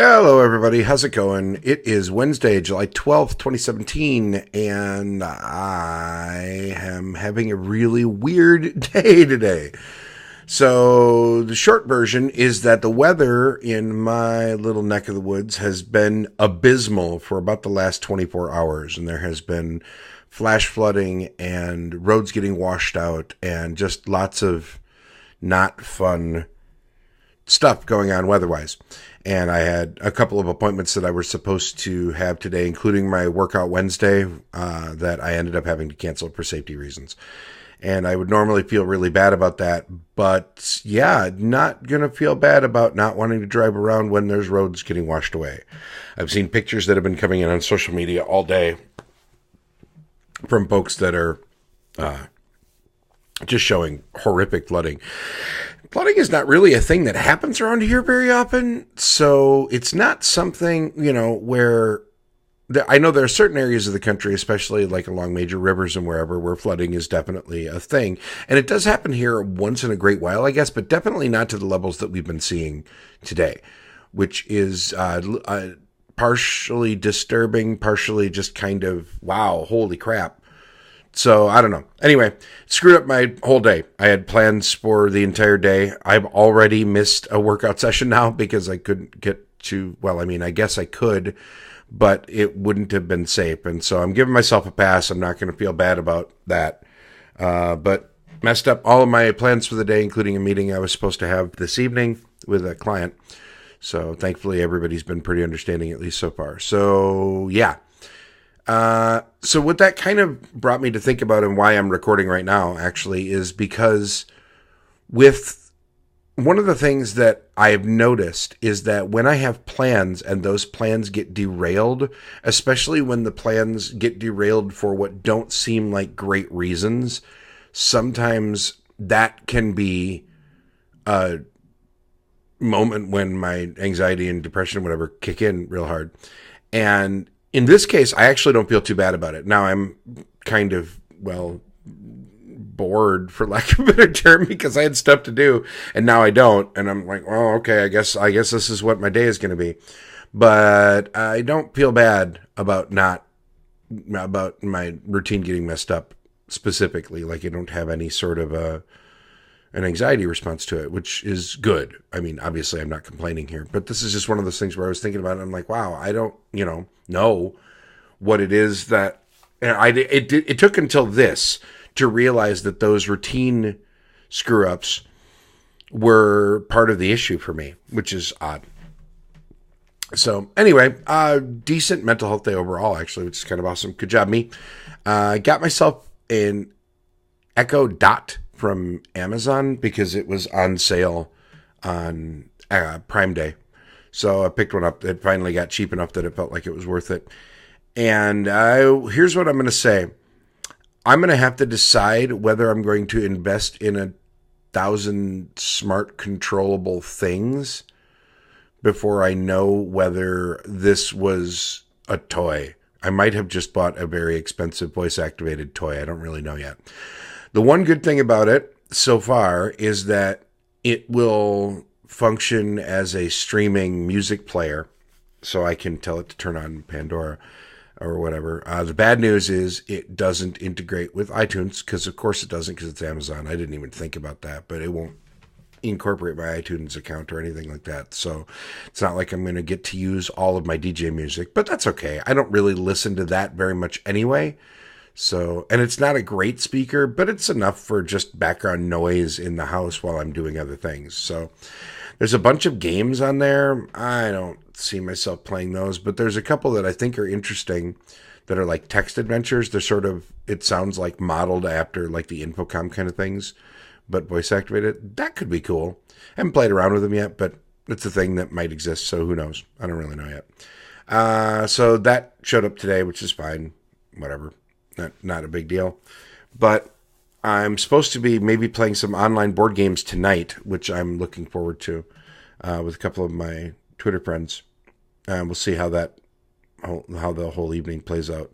Hello, everybody. How's it going? It is Wednesday, July 12th, 2017, and I am having a really weird day today. So, the short version is that the weather in my little neck of the woods has been abysmal for about the last 24 hours, and there has been flash flooding and roads getting washed out and just lots of not fun stuff going on weather-wise. And I had a couple of appointments that I was supposed to have today, including my workout Wednesday, that I ended up having to cancel for safety reasons. And I would normally feel really bad about that, but yeah, not going to feel bad about not wanting to drive around when there's roads getting washed away. I've seen pictures that have been coming in on social media all day from folks that are just showing horrific flooding. Flooding is not really a thing that happens around here very often, so it's not something, where I know there are certain areas of the country, especially like along major rivers and wherever, where flooding is definitely a thing. And it does happen here once in a great while, I guess, but definitely not to the levels that we've been seeing today, which is partially disturbing, partially just kind of, wow, holy crap. So, I don't know. Anyway, screwed up my whole day. I had plans for the entire day. I've already missed a workout session now because I couldn't get to, I guess I could, but it wouldn't have been safe. And so I'm giving myself a pass. I'm not going to feel bad about that. But messed up all of my plans for the day, including a meeting I was supposed to have this evening with a client. So thankfully, everybody's been pretty understanding, at least so far. So, yeah. So what that kind of brought me to think about and why I'm recording right now actually is because with one of the things that I've noticed is that when I have plans and those plans get derailed, especially when the plans get derailed for what don't seem like great reasons, sometimes that can be a moment when my anxiety and depression, whatever, kick in real hard. And in this case, I actually don't feel too bad about it. Now I'm kind of, bored, for lack of a better term, because I had stuff to do and now I don't. And I'm like, well, okay, I guess this is what my day is going to be. But I don't feel bad about my routine getting messed up specifically. Like I don't have any sort of an anxiety response to it, which is good. I mean, obviously I'm not complaining here, but this is just one of those things where I was thinking about it. And I'm like, wow, I don't, know what it is that it took until this to realize that those routine screw ups were part of the issue for me, which is odd. So anyway, decent mental health day overall, actually, which is kind of awesome. Good job, me. Got myself an Echo Dot from Amazon because it was on sale on Prime Day. So I picked one up. It finally got cheap enough that it felt like it was worth it. And here's what I'm going to say. I'm going to have to decide whether I'm going to invest in 1,000 smart controllable things before I know whether this was a toy. I might have just bought a very expensive voice-activated toy. I don't really know yet. The one good thing about it so far is that it will function as a streaming music player, so I can tell it to turn on Pandora or whatever. The bad news is it doesn't integrate with iTunes, because of course it doesn't, because it's Amazon. I didn't even think about that, but it won't incorporate my iTunes account or anything like that. So it's not like I'm going to get to use all of my DJ music, but that's okay. I don't really listen to that very much anyway. So, and it's not a great speaker, but it's enough for just background noise in the house while I'm doing other things. So there's a bunch of games on there. I don't see myself playing those, but there's a couple that I think are interesting that are like text adventures. They're sort of, it sounds like modeled after like the Infocom kind of things, but voice activated. That could be cool. I haven't played around with them yet, but it's a thing that might exist. So who knows? I don't really know yet. So that showed up today, which is fine. Whatever. Not a big deal. But I'm supposed to be maybe playing some online board games tonight, which I'm looking forward to with a couple of my Twitter friends. We'll see how the whole evening plays out.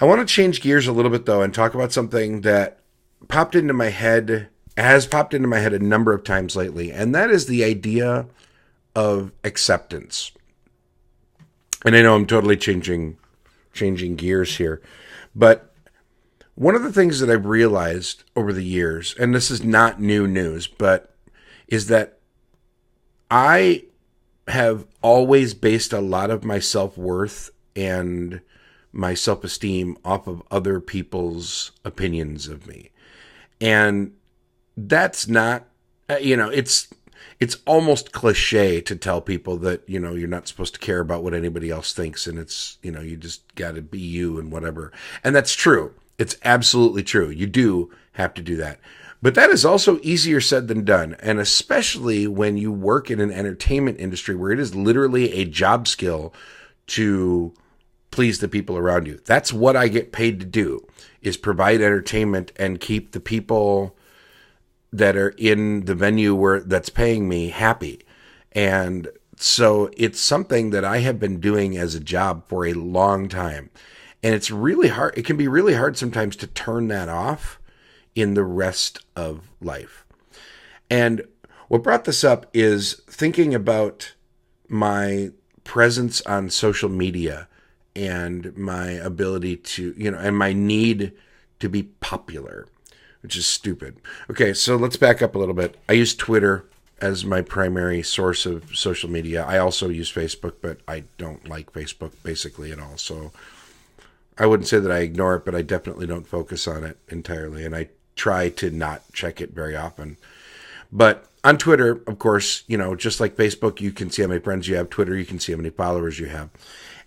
I want to change gears a little bit, though, and talk about something that has popped into my head a number of times lately, and that is the idea of acceptance. And I know I'm totally changing gears here, but one of the things that I've realized over the years, and this is not new news, but is that I have always based a lot of my self-worth and my self-esteem off of other people's opinions of me. And that's not, it's almost cliche to tell people that, you're not supposed to care about what anybody else thinks. And it's, you just got to be you and whatever. And that's true. It's absolutely true. You do have to do that. But that is also easier said than done. And especially when you work in an entertainment industry where it is literally a job skill to please the people around you. That's what I get paid to do, is provide entertainment and keep the people that are in the venue that's paying me happy. And so it's something that I have been doing as a job for a long time. And it's really hard. It can be really hard sometimes to turn that off in the rest of life. And what brought this up is thinking about my presence on social media and my ability to, and my need to be popular, which is stupid. Okay, so let's back up a little bit. I use Twitter as my primary source of social media. I also use Facebook, but I don't like Facebook basically at all. So I wouldn't say that I ignore it, but I definitely don't focus on it entirely. And I try to not check it very often. But on Twitter, of course, just like Facebook, you can see how many friends you have. Twitter, you can see how many followers you have.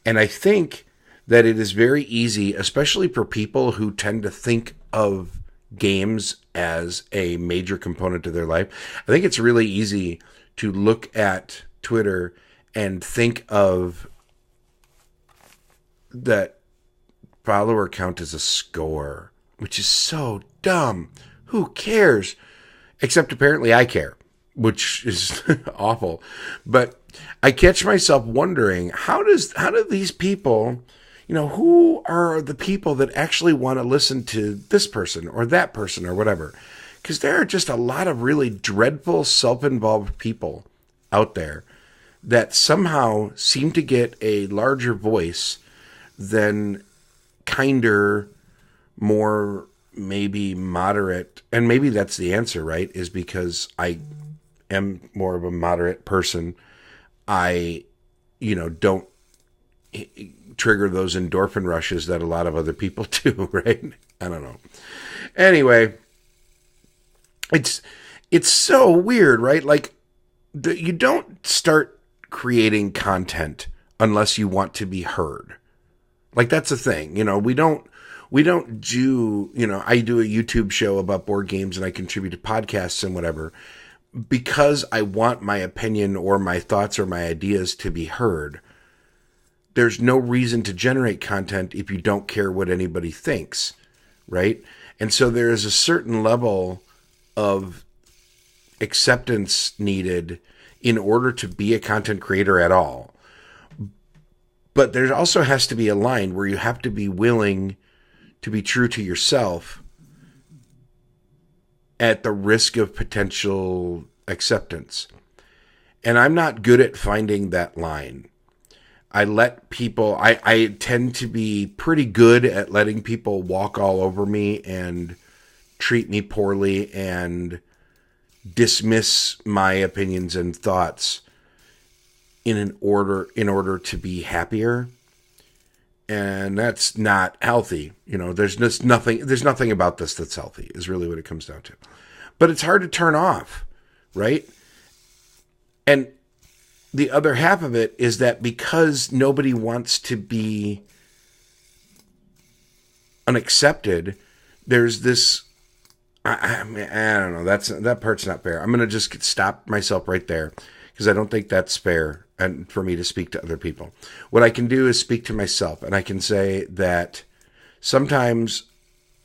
And I think that it is very easy, especially for people who tend to think of games as a major component of their life. I think it's really easy to look at Twitter and think of that follower count as a score, which is so dumb. Who cares? Except apparently I care, which is awful. But I catch myself wondering, how do these people, who are the people that actually want to listen to this person or that person or whatever? Because there are just a lot of really dreadful, self-involved people out there that somehow seem to get a larger voice than kinder, more maybe moderate, and maybe that's the answer, right? Is because I am more of a moderate person. I, don't trigger those endorphin rushes that a lot of other people do, right? I don't know. Anyway, it's so weird, right? Like, you don't start creating content unless you want to be heard. Like, that's the thing. We don't do, I do a YouTube show about board games and I contribute to podcasts and whatever because I want my opinion or my thoughts or my ideas to be heard. There's no reason to generate content if you don't care what anybody thinks, right? And so there is a certain level of acceptance needed in order to be a content creator at all. But there also has to be a line where you have to be willing to be true to yourself at the risk of potential acceptance. And I'm not good at finding that line. I tend to be pretty good at letting people walk all over me and treat me poorly and dismiss my opinions and thoughts in order to be happier. And that's not healthy. There's nothing about this that's healthy, is really what it comes down to. But it's hard to turn off, right? And the other half of it is that because nobody wants to be unaccepted, there's this, I don't know, that part's not fair. I'm going to just stop myself right there because I don't think that's fair and for me to speak to other people. What I can do is speak to myself, and I can say that sometimes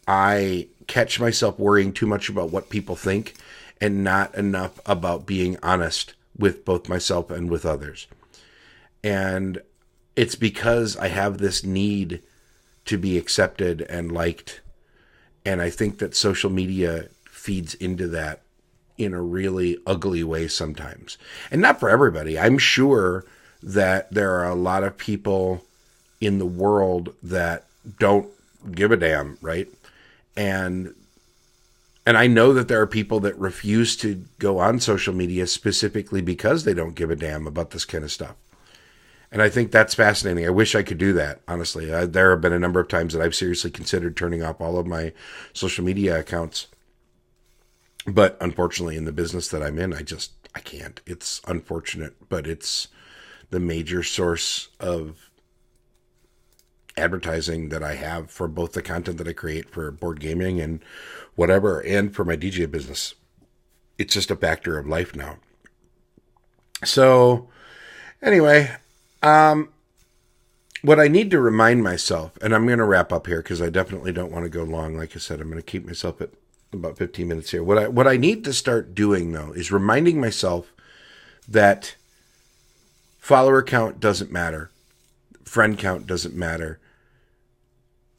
I catch myself worrying too much about what people think and not enough about being honest with both myself and with others. And it's because I have this need to be accepted and liked. And I think that social media feeds into that in a really ugly way sometimes. And not for everybody. I'm sure that there are a lot of people in the world that don't give a damn, right? And I know that there are people that refuse to go on social media specifically because they don't give a damn about this kind of stuff. And I think that's fascinating. I wish I could do that, honestly. There have been a number of times that I've seriously considered turning off all of my social media accounts. But unfortunately, in the business that I'm in, I can't. It's unfortunate, but it's the major source of advertising that I have for both the content that I create for board gaming and whatever, and for my DJ business. It's just a factor of life now. So anyway, what I need to remind myself, and I'm going to wrap up here because I definitely don't want to go long. Like I said, I'm going to keep myself at about 15 minutes here. What I need to start doing, though, is reminding myself that follower count doesn't matter. Friend count doesn't matter.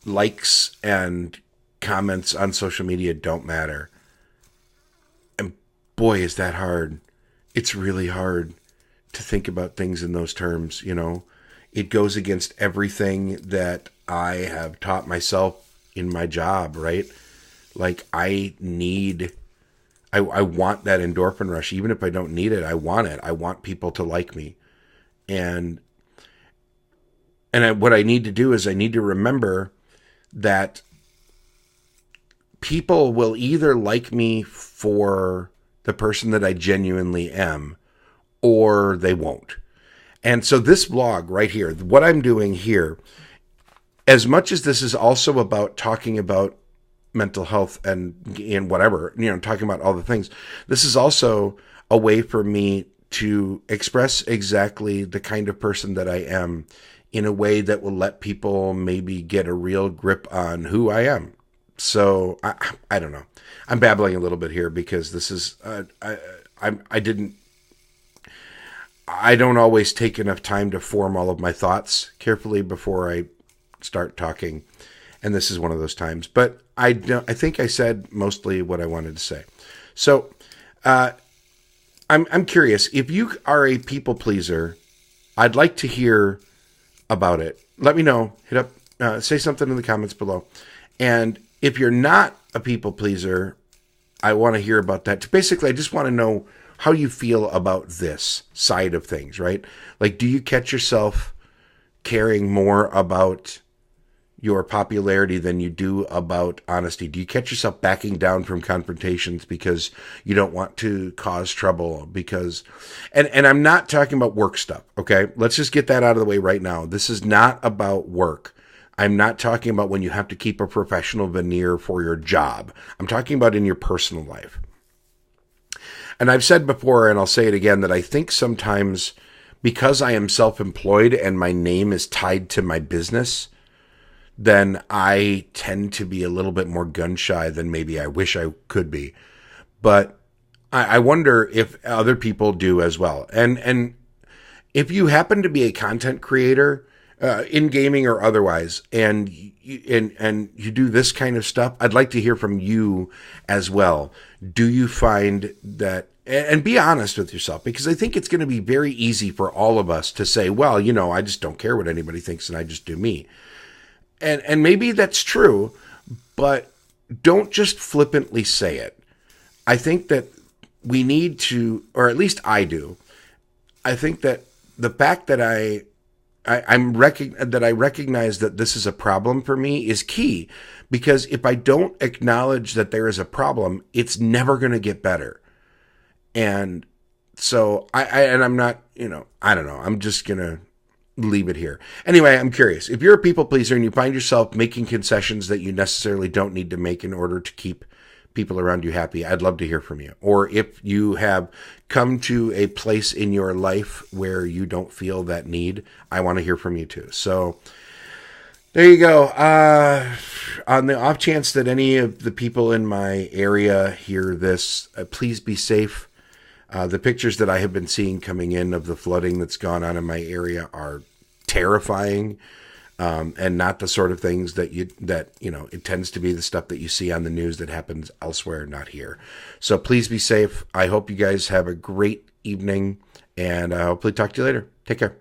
Likes and comments on social media don't matter. And boy, is that hard. It's really hard to think about things in those terms, you know. It goes against everything that I have taught myself in my job, right? Like I want that endorphin rush. Even if I don't need it, I want it. I want people to like me. And what I need to do is I need to remember that people will either like me for the person that I genuinely am, or they won't. And so this blog right here, what I'm doing here, as much as this is also about talking about mental health and whatever, you know, talking about all the things, this is also a way for me to express exactly the kind of person that I am in a way that will let people maybe get a real grip on who I am. So I don't know. I'm babbling a little bit here because this is I don't always take enough time to form all of my thoughts carefully before I start talking, and this is one of those times. But I think I said mostly what I wanted to say. So I'm curious, if you are a people pleaser, I'd like to hear about it. Let me know. Hit up, say something in the comments below. And if you're not a people pleaser, I want to hear about that. Basically, I just want to know how you feel about this side of things, right? Like, do you catch yourself caring more about your popularity than you do about honesty? Do you catch yourself backing down from confrontations because you don't want to cause trouble? Because, and I'm not talking about work stuff, okay? Let's just get that out of the way right now. This is not about work. I'm not talking about when you have to keep a professional veneer for your job. I'm talking about in your personal life. And I've said before, and I'll say it again, that I think sometimes because I am self-employed and my name is tied to my business, then I tend to be a little bit more gun shy than maybe I wish I could be. But I wonder if other people do as well. And if you happen to be a content creator, in gaming or otherwise, and you do this kind of stuff, I'd like to hear from you as well. Do you find that, and be honest with yourself, because I think it's going to be very easy for all of us to say, well, you know, I just don't care what anybody thinks and I just do me. And maybe that's true, but don't just flippantly say it. I think that we need to, or at least I do, I think that the fact that I recognize that this is a problem for me is key, because if I don't acknowledge that there is a problem, it's never going to get better. And so I'm not, you know, I don't know. I'm just going to leave it here. Anyway, I'm curious. If you're a people pleaser and you find yourself making concessions that you necessarily don't need to make in order to keep people around you happy, I'd love to hear from you. Or if you have come to a place in your life where you don't feel that need, I want to hear from you too. So there you go. On the off chance that any of the people in my area hear this, please be safe. The pictures that I have been seeing coming in of the flooding that's gone on in my area are terrifying. and not the sort of things that it tends to be the stuff that you see on the news that happens elsewhere, not here. So please be safe. I hope you guys have a great evening, and hopefully talk to you later. Take care.